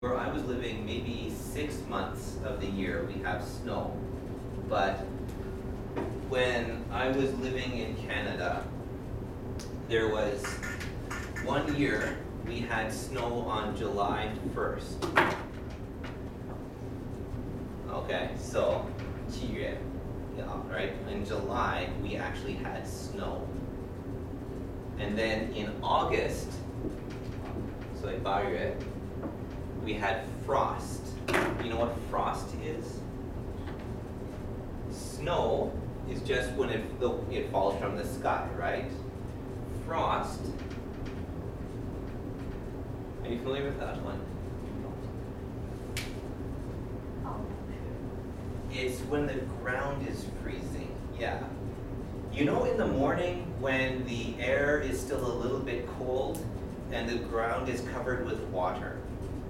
Where I was living, maybe 6 months of the year we have snow. But when I was living in Canada, there was 1 year we had snow on July 1st. Okay, so 7月, yeah, right? In July, we actually had snow. And then in August, so in 8月, we had frost. You know what frost is? Snow is just when it falls from the sky, right? Frost. Are you familiar with that one? It's when the ground is freezing, yeah. You know, in the morning when the air is still a little bit cold and the ground is covered with water,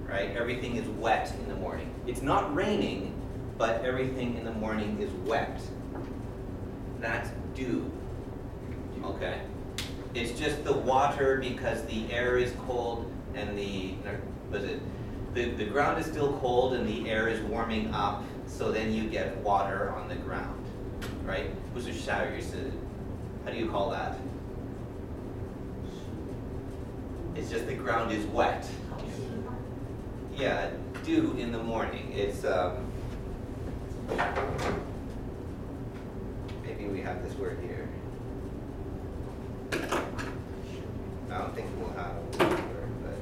right? Everything is wet in the morning. It's not raining, but everything in the morning is wet. That's dew, okay? It's just the water because the air is cold and the ground is still cold and the air is warming up, so then you get water on the ground, right? 不是下雨, how do you call that? It's just the ground is wet. Yeah, dew in the morning. It's maybe we have this word here. I don't think we'll have a word, but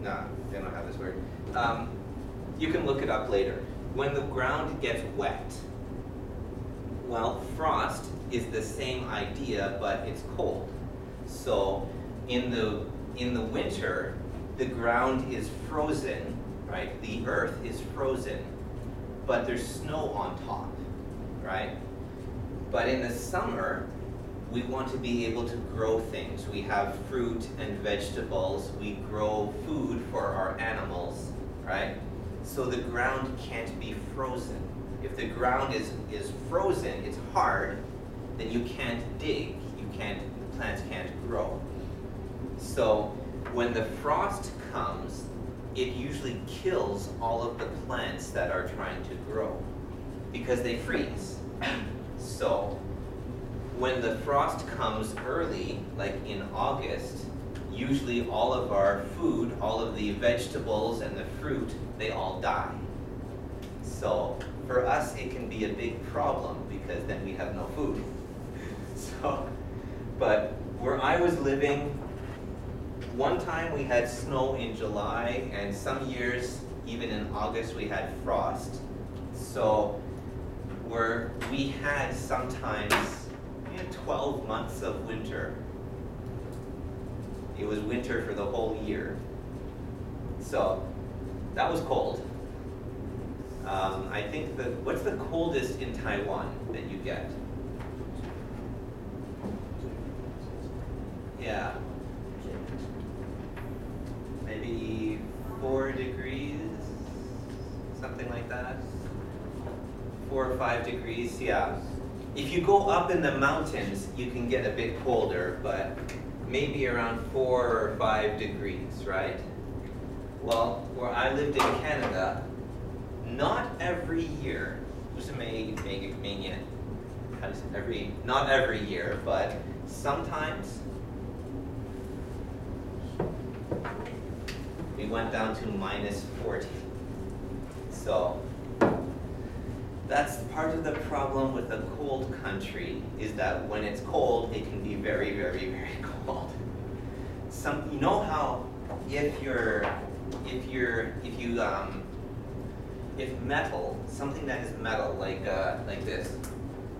no, they don't have this word. You can look it up later. When the ground gets wet, well, frost is the same idea, but it's cold. So in the winter, the ground is frozen, right? The earth is frozen, but there's snow on top, right? But in the summer, we want to be able to grow things. We have fruit and vegetables. We grow food for our animals, right? So the ground can't be frozen. If the ground is frozen, it's hard, then you can't dig. The plants can't grow. So when the frost comes, it usually kills all of the plants that are trying to grow because they freeze. So when the frost comes early, like in August, usually all of our food, all of the vegetables and the fruit, they all die. So for us, it can be a big problem because then we have no food. But where I was living, one time we had snow in July, and some years, even in August, we had frost. So we had sometimes 12 months of winter. It was winter for the whole year. So that was cold. I think what's the coldest in Taiwan that you get? Yeah. Maybe 4 degrees, something like that. 4 or 5 degrees, yeah. If you go up in the mountains, you can get a bit colder, but maybe around 4 or 5 degrees, right? Well, where I lived in Canada, not every year, not every year, but sometimes we went down to -40. So that's part of the problem with a cold country, is that when it's cold, it can be very, very, very cold. You know how if metal, something that is metal, like this,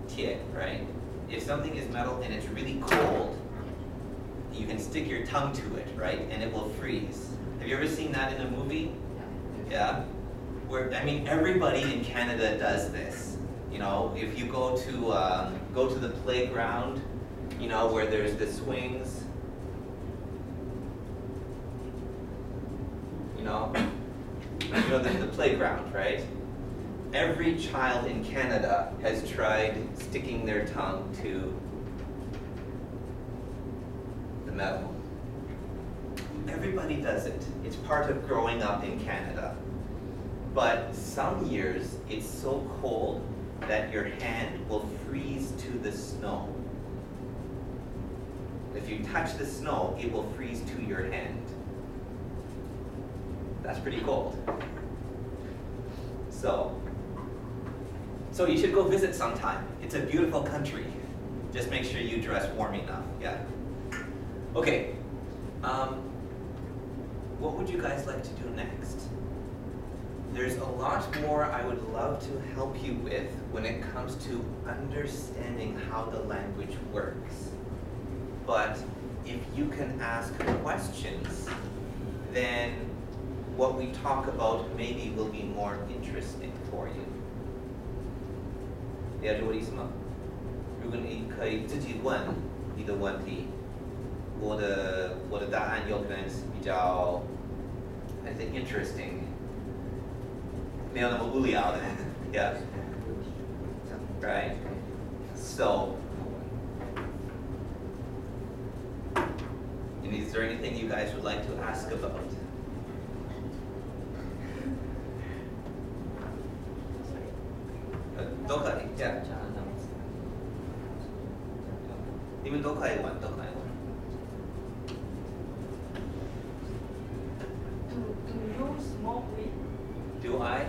铁, right? If something is metal and it's really cold, you can stick your tongue to it, right? And it will freeze. Have you ever seen that in a movie? Yeah? Everybody in Canada does this. You know, if you go to the playground, you know, where there's the swings, you know the playground, right? Every child in Canada has tried sticking their tongue to the metal. Everybody does it. It's part of growing up in Canada. But some years, it's so cold that your hand will freeze to the snow. If you touch the snow, it will freeze to your hand. That's pretty cold. So you should go visit sometime. It's a beautiful country. Just make sure you dress warm enough, yeah. Okay, what would you guys like to do next? There's a lot more I would love to help you with when it comes to understanding how the language works. But if you can ask questions, then what we talk about maybe will be more interesting for you. 了解我的意思吗？如果你可以自己问你的问题，我的答案有可能是比较 I think interesting， 没有那么无聊的，yeah, right. So, and is there anything you guys would like to ask about? 都可以 ，yeah. 你们都可以玩，都可以玩。Do you smoke weed? Do I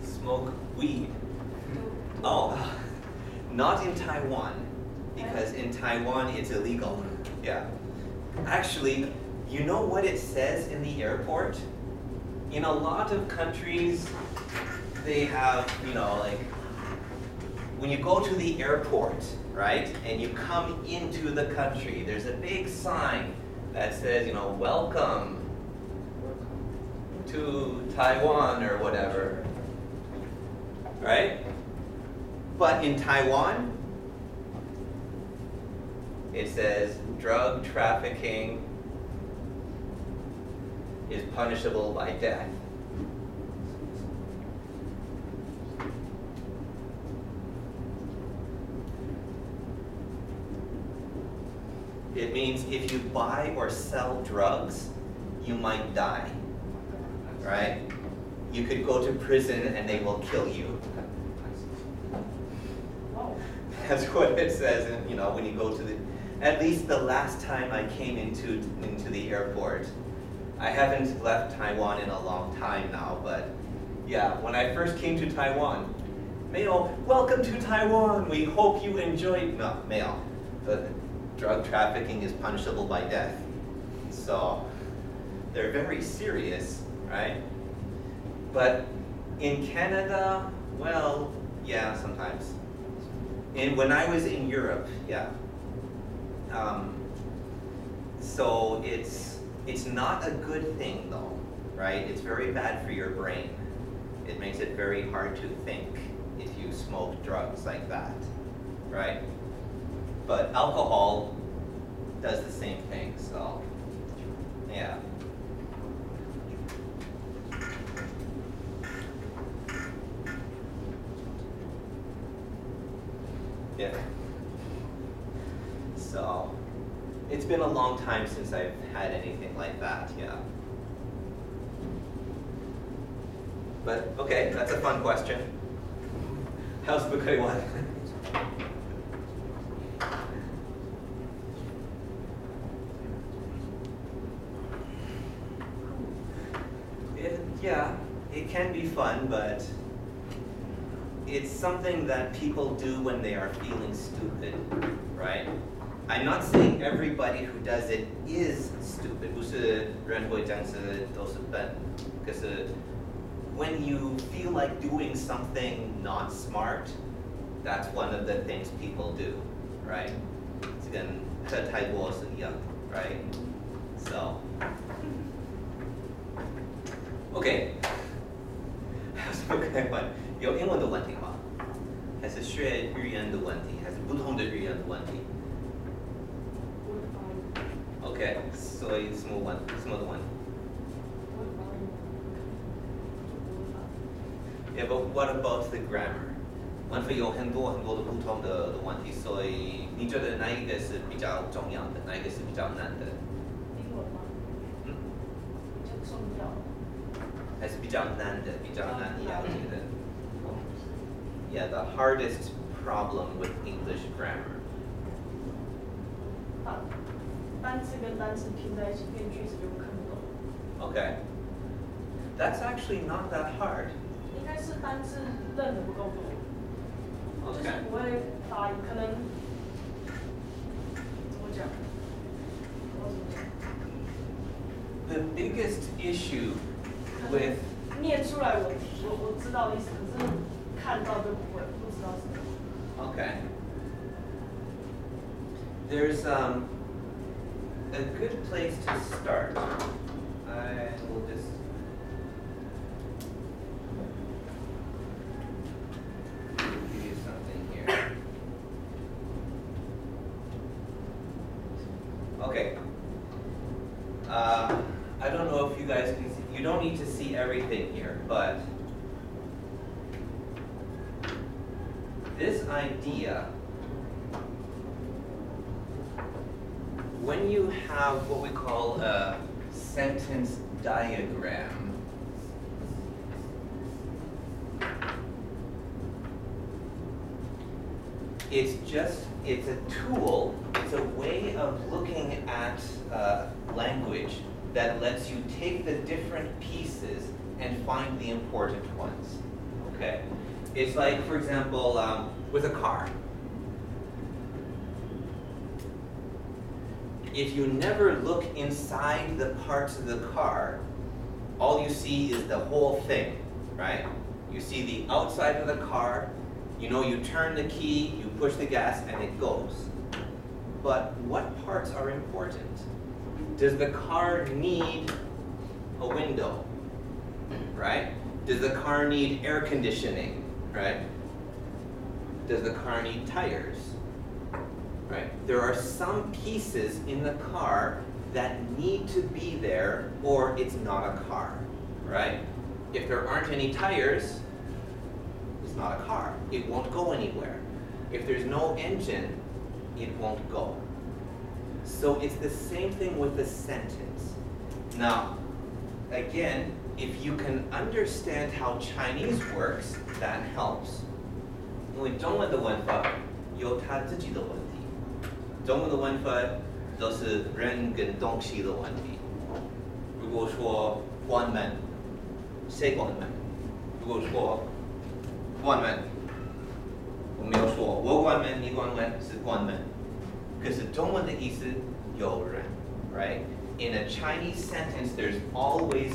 smoke weed? Oh, not in Taiwan, because in Taiwan it's illegal. Yeah. Actually, you know what it says in the airport? In a lot of countries, they have, like, when you go to the airport, right, and you come into the country, there's a big sign that says, welcome to Taiwan or whatever, right? But in Taiwan, it says drug trafficking is punishable by death. It means if you buy or sell drugs, you might die, right? You could go to prison and they will kill you. That's what it says, when you go to at least the last time I came into the airport. I haven't left Taiwan in a long time now, but yeah, when I first came to Taiwan, 没有, welcome to Taiwan, we hope you enjoy, no, 没有, but drug trafficking is punishable by death. So they're very serious, right? But in Canada, well, yeah, sometimes. And when I was in Europe, yeah. So it's not a good thing though, right? It's very bad for your brain. It makes it very hard to think if you smoke drugs like that, right? But alcohol does the same thing, so yeah. Yeah. So it's been a long time since I've had anything like that, yeah. But okay, that's a fun question. How's the good one? Yeah, it can be fun, but it's something that people do when they are feeling stupid, right? I'm not saying everybody who does it is stupid. 不是人会这样子都是笨，可是 when you feel like doing something not smart, that's one of the things people do, right? 这跟喝太多是一样， right? So, okay. 有英文的问题吗？还是学语言的问题？还是不同的语言的问题？ Okay, 所以什么的问题？ Yeah, but what about the grammar? 文法有很多的不同的问题，所以你觉得哪一个是比较重要的？哪一个是比较难的？重要。还是比较难的，比较难了解的。Yeah, the hardest problem with English grammar. 把单字跟单字拼在一起变句子就看不懂。 Okay. That's actually not that hard. 应该是单字认的不够多，就是 Okay. 不会发音，可能怎么讲？我怎么讲？ The biggest issue with 念出来我知道意思，可是看到就不知道什么。 Okay. There's a good place to start. I will just give you something here. Okay. I don't know if you guys can see. You don't need to see everything here, but this idea, when you have what we call a sentence diagram, it's a tool, it's a way of looking at language that lets you take the different pieces and find the important ones, okay? It's like, for example, with a car. If you never look inside the parts of the car, all you see is the whole thing, right? You see the outside of the car, you know you turn the key, you push the gas, and it goes. But what parts are important? Does the car need a window, right? Does the car need air conditioning, right? Does the car need tires, right? There are some pieces in the car that need to be there or it's not a car, right? If there aren't any tires, it's not a car. It won't go anywhere. If there's no engine, it won't go. So it's the same thing with the sentence. Now, again, if you can understand how Chinese works, that helps. 因为中文的文法有它自己的问题，中文的文法都是人跟东西的问题。如果说关门，谁关门？如果说关门，我没有说我关门，你关门，是关门。可是中文的意思有人，right? In a Chinese sentence, there's always